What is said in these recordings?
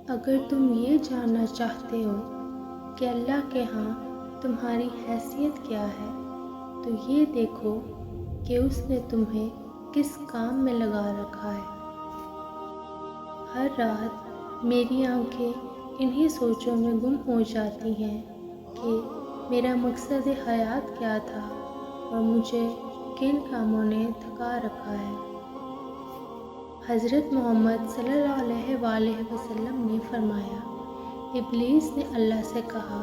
اگر تم یہ جاننا چاہتے ہو کہ اللہ کے ہاں تمہاری حیثیت کیا ہے تو یہ دیکھو کہ اس نے تمہیں کس کام میں لگا رکھا ہے۔ ہر رات میری آنکھیں انہی سوچوں میں گم ہو جاتی ہیں کہ میرا مقصد حیات کیا تھا اور مجھے کن کاموں نے تھکا رکھا ہے۔ حضرت محمد صلی اللہ علیہ وآلہ وسلم نے فرمایا، ابلیس نے اللہ سے کہا،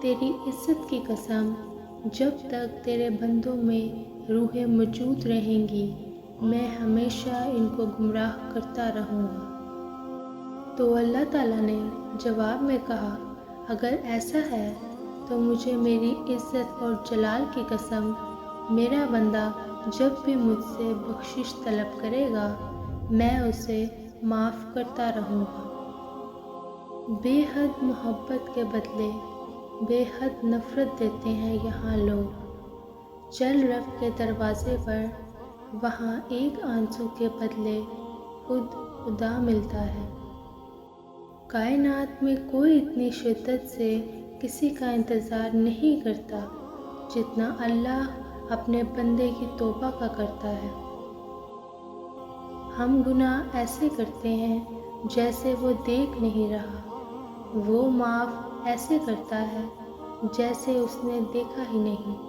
تیری عزت کی قسم، جب تک تیرے بندوں میں روحیں موجود رہیں گی میں ہمیشہ ان کو گمراہ کرتا رہوں گا۔ تو اللہ تعالیٰ نے جواب میں کہا، اگر ایسا ہے تو مجھے میری عزت اور جلال کی قسم، میرا بندہ جب بھی مجھ سے بخشش طلب کرے گا میں اسے معاف کرتا رہوں گا۔ بے حد محبت کے بدلے بے حد نفرت دیتے ہیں یہاں لوگ۔ چل رب کے دروازے پر وہاں ایک آنسو کے بدلے خود خدا ملتا ہے۔ کائنات میں کوئی اتنی شدت سے کسی کا انتظار نہیں کرتا جتنا اللہ اپنے بندے کی توبہ کا کرتا ہے۔ ہم گناہ ایسے کرتے ہیں جیسے وہ دیکھ نہیں رہا، وہ معاف ایسے کرتا ہے جیسے اس نے دیکھا ہی نہیں۔